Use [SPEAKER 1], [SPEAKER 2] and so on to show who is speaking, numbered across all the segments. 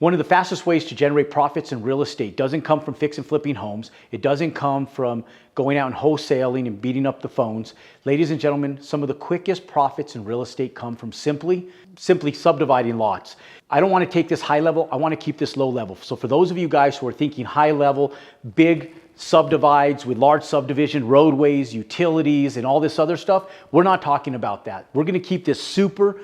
[SPEAKER 1] One of the fastest ways to generate profits in real estate doesn't come from fix and flipping homes. It doesn't come from going out and wholesaling and beating up the phones. Ladies and gentlemen, some of the quickest profits in real estate come from simply subdividing lots. I don't want to take this high level. I want to keep this low level. So for those of you guys who are thinking high level, big subdivides with large subdivision, roadways, utilities, and all this other stuff, we're not talking about that. We're going to keep this super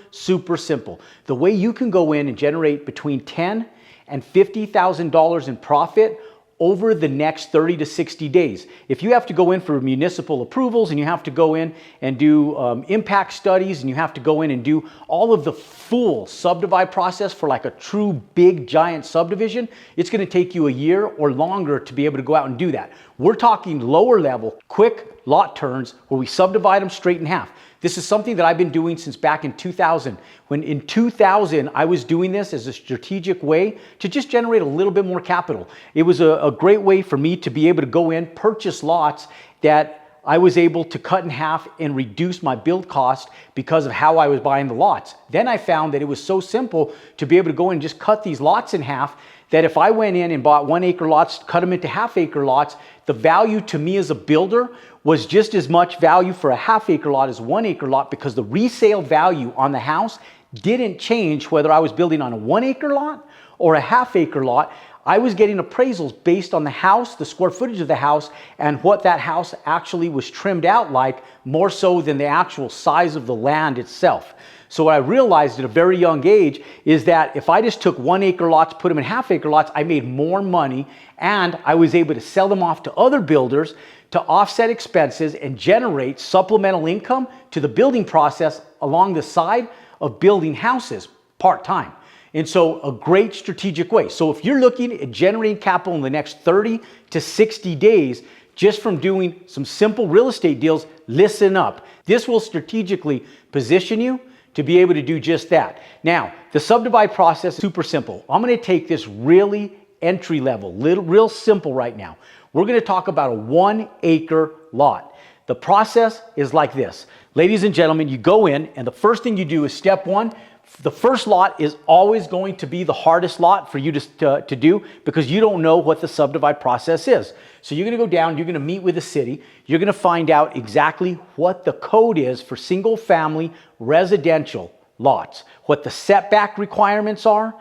[SPEAKER 1] simple. The way you can go in and generate between $10,000 and $50,000 in profit over the next 30 to 60 days. If you have to go in for municipal approvals and you have to go in and do impact studies and you have to go in and do all of the full subdivide process for like a true big giant subdivision, it's going to take you a year or longer to be able to go out and do that. We're talking lower level, quick lot turns where we subdivide them straight in half. This is something that I've been doing since back in 2000. When in 2000, I was doing this as a strategic way to just generate a little bit more capital. It was a great way for me to be able to go in, purchase lots that I was able to cut in half and reduce my build cost because of how I was buying the lots. Then I found that it was so simple to be able to go in and just cut these lots in half that if I went in and bought 1 acre lots, cut them into half-acre lots, the value to me as a builder was just as much value for a half-acre lot as 1 acre lot because the resale value on the house didn't change whether I was building on a 1 acre lot or a half-acre lot. I was getting appraisals based on the house, the square footage of the house, and what that house actually was trimmed out like, more so than the actual size of the land itself. So what I realized at a very young age is that if I just took 1 acre lots, put them in half-acre lots, I made more money and I was able to sell them off to other builders to offset expenses and generate supplemental income to the building process along the side of building houses part-time. And so a great strategic way. So if you're looking at generating capital in the next 30 to 60 days, just from doing some simple real estate deals, listen up. This will strategically position you to be able to do just that. Now, the subdivide process is super simple. I'm going to take this really entry level, real simple right now. We're going to talk about a 1 acre lot. The process is like this. Ladies and gentlemen, you go in and the first thing you do is step one. The first lot is always going to be the hardest lot for you to do because you don't know what the subdivide process is. So you're going to go down, you're going to meet with the city, you're going to find out exactly what the code is for single family residential lots, what the setback requirements are,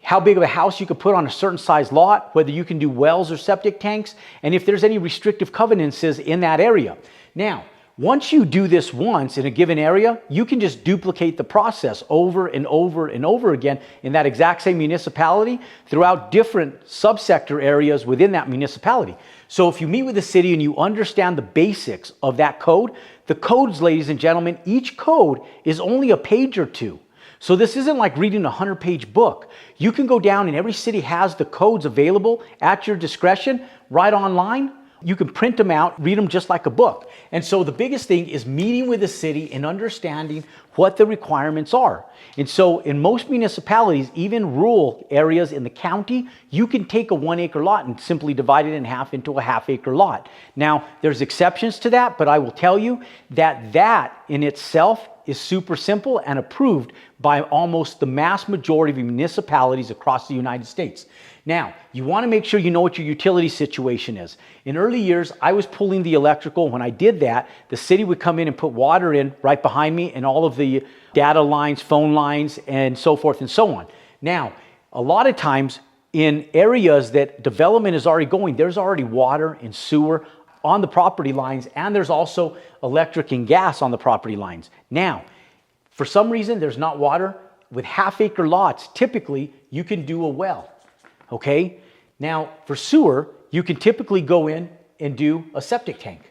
[SPEAKER 1] how big of a house you could put on a certain size lot, whether you can do wells or septic tanks, and if there's any restrictive covenants in that area. Now, once you do this once in a given area, you can just duplicate the process over and over and over again in that exact same municipality throughout different subsector areas within that municipality. So if you meet with the city and you understand the basics of that code, the codes, ladies and gentlemen, each code is only a page or two. So this isn't like reading a 100-page book. You can go down and every city has the codes available at your discretion right online. You can print them out, read them just like a book. And so the biggest thing is meeting with the city and understanding what the requirements are. And so in most municipalities, even rural areas in the county, you can take a 1 acre lot and simply divide it in half into a half-acre lot. Now, there's exceptions to that, but I will tell you that that in itself is super simple and approved by almost the mass majority of municipalities across the United States. Now, you want to make sure you know what your utility situation is. In early years, I was pulling the electrical. When I did that, the city would come in and put water in right behind me and all of the data lines, phone lines, and so forth and so on. Now, a lot of times in areas that development is already going, there's already water and sewer on the property lines, and there's also electric and gas on the property lines. Now, for some reason, there's not water. With half-acre lots, typically, you can do a well. Okay? Now, for sewer, you can typically go in and do a septic tank.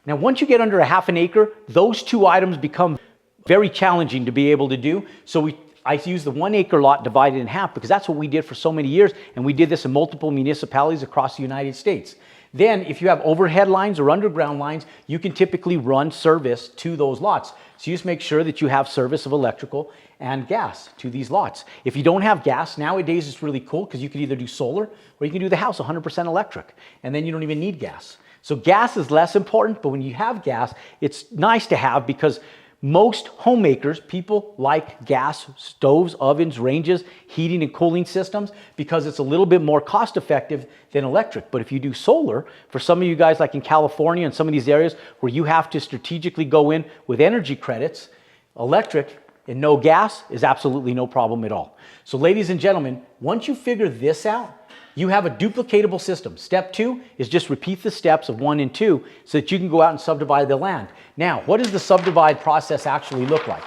[SPEAKER 1] Now, once you get under a half an acre, those two items become very challenging to be able to do. So I use the 1 acre lot divided in half because that's what we did for so many years, and we did this in multiple municipalities across the United States. Then, if you have overhead lines or underground lines, you can typically run service to those lots. So you just make sure that you have service of electrical and gas to these lots. If you don't have gas, nowadays it's really cool because you can either do solar or you can do the house 100% electric, and then you don't even need gas. So gas is less important, but when you have gas, it's nice to have because Most homemakers, people like gas stoves, ovens, ranges, heating and cooling systems because it's a little bit more cost effective than electric. But if you do solar, for some of you guys like in California and some of these areas where you have to strategically go in with energy credits, electric and no gas is absolutely no problem at all. So ladies and gentlemen, once you figure this out, you have a duplicatable system. Step 2 is just repeat the steps of 1 and 2 so that you can go out and subdivide the land. Now, what does the subdivide process actually look like?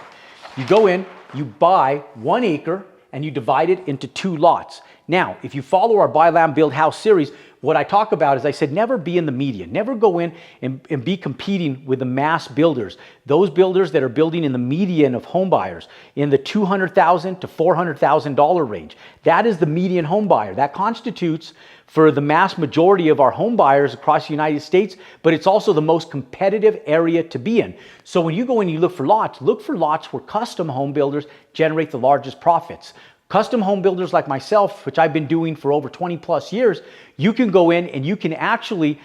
[SPEAKER 1] You go in, you buy 1 acre, and you divide it into 2 lots. Now, if you follow our Buy Land, Build House series, what I talk about is I said never be in the media. Never go in and be competing with the mass builders. Those builders that are building in the median of home buyers in the $200,000 to $400,000 range. That is the median home buyer. That constitutes for the mass majority of our home buyers across the United States, but it's also the most competitive area to be in. So when you go in and you look for lots where custom home builders generate the largest profits. Custom home builders like myself, which I've been doing for over 20 plus years, you can go in and you can actually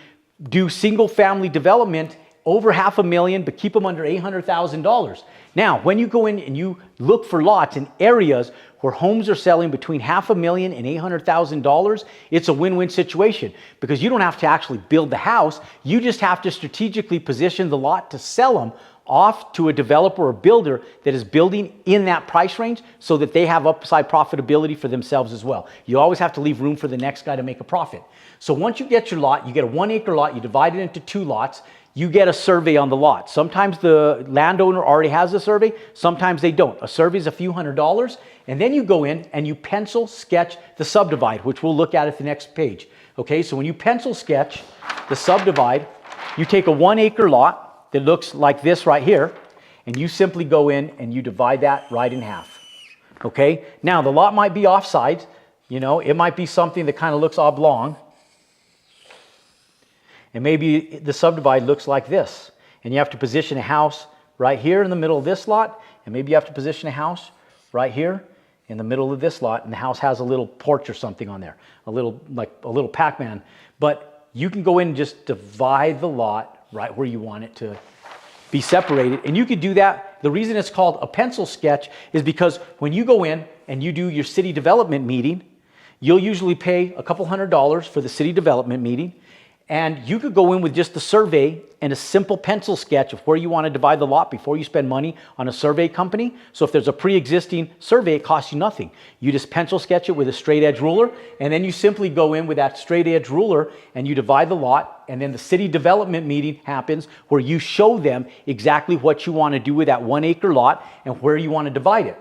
[SPEAKER 1] do single family development over $500,000, but keep them under $800,000. Now, when you go in and you look for lots in areas where homes are selling between $500,000 and $800,000, it's a win-win situation because you don't have to actually build the house. You just have to strategically position the lot to sell them off to a developer or builder that is building in that price range so that they have upside profitability for themselves as well. You always have to leave room for the next guy to make a profit. So once you get your lot, you get a 1 acre lot, you divide it into 2 lots, you get a survey on the lot. Sometimes the landowner already has a survey, sometimes they don't. A survey is a few $100s, and then you go in and you pencil sketch the subdivide, which we'll look at the next page. Okay, so when you pencil sketch the subdivide, you take a 1 acre lot that looks like this right here, and you simply go in and you divide that right in half. Okay, now the lot might be offside, you know, it might be something that kind of looks oblong, and maybe the subdivide looks like this, and you have to position a house right here in the middle of this lot, and maybe you have to position a house right here in the middle of this lot, and the house has a little porch or something on there, a little Pac-Man. But you can go in and just divide the lot right where you want it to be separated. And you could do that. The reason it's called a pencil sketch is because when you go in and you do your city development meeting, you'll usually pay a couple $100s for the city development meeting. And you could go in with just the survey and a simple pencil sketch of where you want to divide the lot before you spend money on a survey company. So if there's a pre-existing survey, it costs you nothing. You just pencil sketch it with a straight edge ruler, and then you simply go in with that straight edge ruler and you divide the lot, and then the city development meeting happens where you show them exactly what you want to do with that 1 acre lot and where you want to divide it.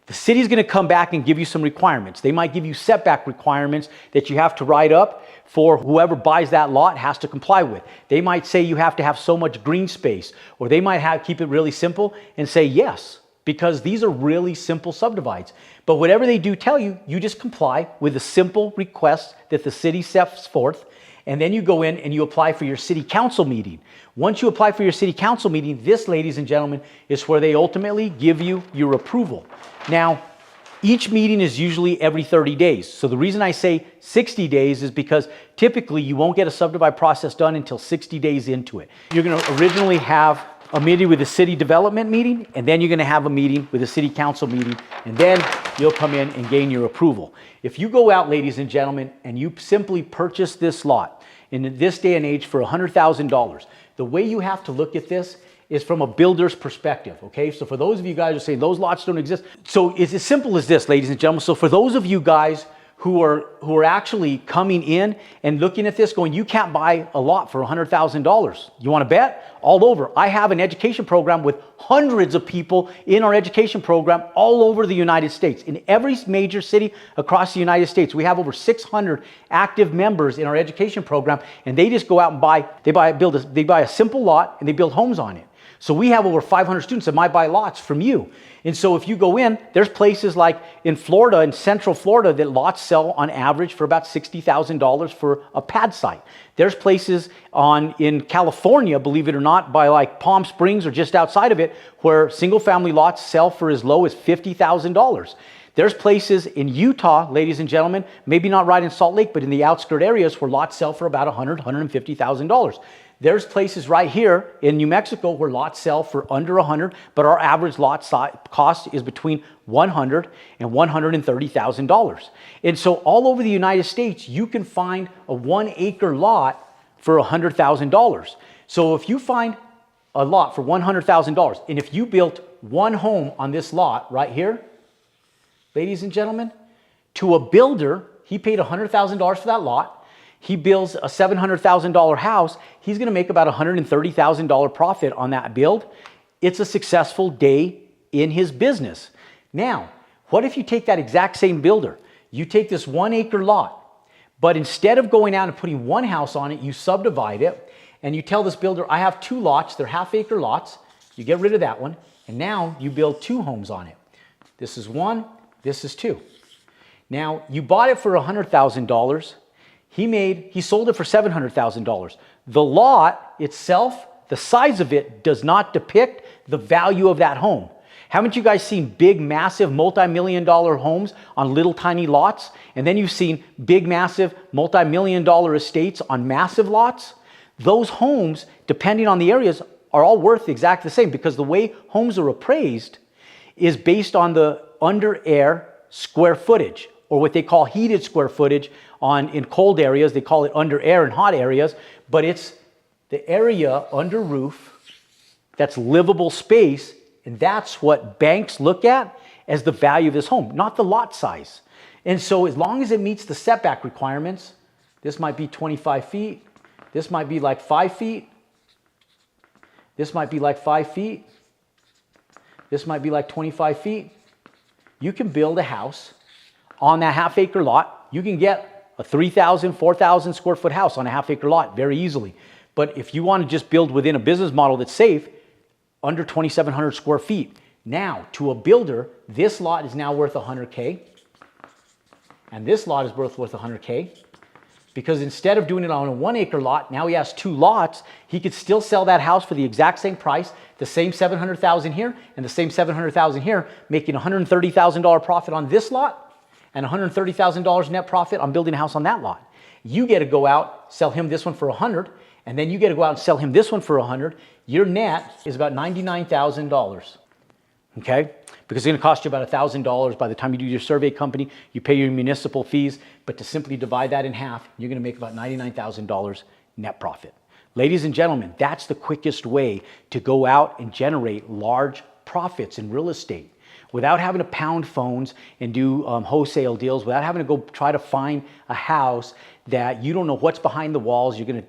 [SPEAKER 1] The city's going to come back and give you some requirements. They might give you setback requirements that you have to write up for whoever buys that lot has to comply with. They might say you have to have so much green space, or they might keep it really simple and say yes, because these are really simple subdivides. But whatever they do tell you, you just comply with the simple request that the city sets forth, and then you go in and you apply for your city council meeting. Once you apply for your city council meeting, this, ladies and gentlemen, is where they ultimately give you your approval. Now, each meeting is usually every 30 days. So the reason I say 60 days is because typically you won't get a subdivide process done until 60 days into it. You're going to originally have a meeting with the city development meeting, and then you're going to have a meeting with the city council meeting, and then you'll come in and gain your approval. If you go out, ladies and gentlemen, and you simply purchase this lot in this day and age for $100,000, the way you have to look at this is from a builder's perspective, okay? So for those of you guys who are saying those lots don't exist, so it's as simple as this, ladies and gentlemen. So for those of you guys who are actually coming in and looking at this going, you can't buy a lot for $100,000. You want to bet? All over. I have an education program with hundreds of people in our education program all over the United States. In every major city across the United States, we have over 600 active members in our education program, and they just go out and buy a simple lot and they build homes on it. So we have over 500 students that might buy lots from you. And so if you go in, there's places like in Florida, in Central Florida, that lots sell on average for about $60,000 for a pad site. There's places in California, believe it or not, by like Palm Springs or just outside of it, where single family lots sell for as low as $50,000. There's places in Utah, ladies and gentlemen, maybe not right in Salt Lake, but in the outskirt areas where lots sell for about $100,000, $150,000. There's places right here in New Mexico where lots sell for under 100, but our average lot cost is between $100,000 and $130,000. And so all over the United States, you can find a 1 acre lot for $100,000. So if you find a lot for $100,000, and if you built one home on this lot right here, ladies and gentlemen, to a builder, he paid $100,000 for that lot. He builds a $700,000 house, he's gonna make about $130,000 profit on that build. It's a successful day in his business. Now, what if you take that exact same builder? You take this 1 acre lot, but instead of going out and putting one house on it, you subdivide it, and you tell this builder, I have 2 lots, they're half-acre lots. You get rid of that one, and now you build 2 homes on it. This is 1, this is 2. Now, you bought it for $100,000. He sold it for $700,000. The lot itself, the size of it, does not depict the value of that home. Haven't you guys seen big, massive, multi-million-dollar homes on little tiny lots? And then you've seen big, massive, multi-million-dollar estates on massive lots? Those homes, depending on the areas, are all worth exactly the same, because the way homes are appraised is based on the under air square footage, or what they call heated square footage. In cold areas, they call it under air in hot areas, but it's the area under roof that's livable space, and that's what banks look at as the value of this home, not the lot size. And so as long as it meets the setback requirements, this might be 25 feet, this might be like 5 feet, this might be like 5 feet, this might be like 25 feet, you can build a house on that half-acre lot. You can get a 3,000, 4,000 square foot house on a half-acre lot very easily. But if you want to just build within a business model that's safe, under 2,700 square feet. Now, to a builder, this lot is now worth $100K, and this lot is worth $100K, because instead of doing it on a 1 acre lot, now he has 2 lots. He could still sell that house for the exact same price, the same $700,000 here and the same $700,000 here, making $130,000 profit on this lot and $130,000 net profit on building a house on that lot. You get to go out, sell him this one for $100, and then you get to go out and sell him this one for $100. Your net is about $99,000, okay? Because it's gonna cost you about $1,000 by the time you do your survey company, you pay your municipal fees, but to simply divide that in half, you're gonna make about $99,000 net profit. Ladies and gentlemen, that's the quickest way to go out and generate large profits in real estate, without having to pound phones and do wholesale deals, without having to go try to find a house that you don't know what's behind the walls. You're gonna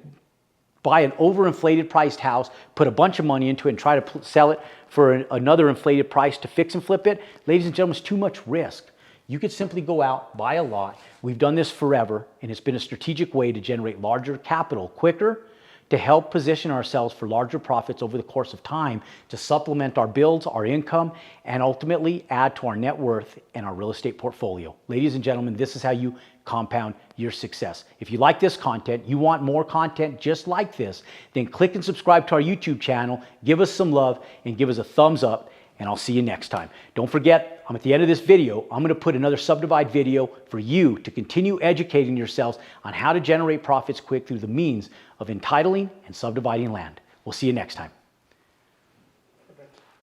[SPEAKER 1] buy an overinflated priced house, put a bunch of money into it, and try to sell it for another inflated price to fix and flip it. Ladies and gentlemen, it's too much risk. You could simply go out, buy a lot. We've done this forever, and it's been a strategic way to generate larger capital quicker, to help position ourselves for larger profits over the course of time, to supplement our builds, our income, and ultimately add to our net worth and our real estate portfolio. Ladies and gentlemen, this is how you compound your success. If you like this content, you want more content just like this, then click and subscribe to our YouTube channel, give us some love, and give us a thumbs up, and I'll see you next time. Don't forget, I'm at the end of this video, I'm gonna put another Subdivide video for you to continue educating yourselves on how to generate profits quick through the means of entitling and subdividing land. We'll see you next time.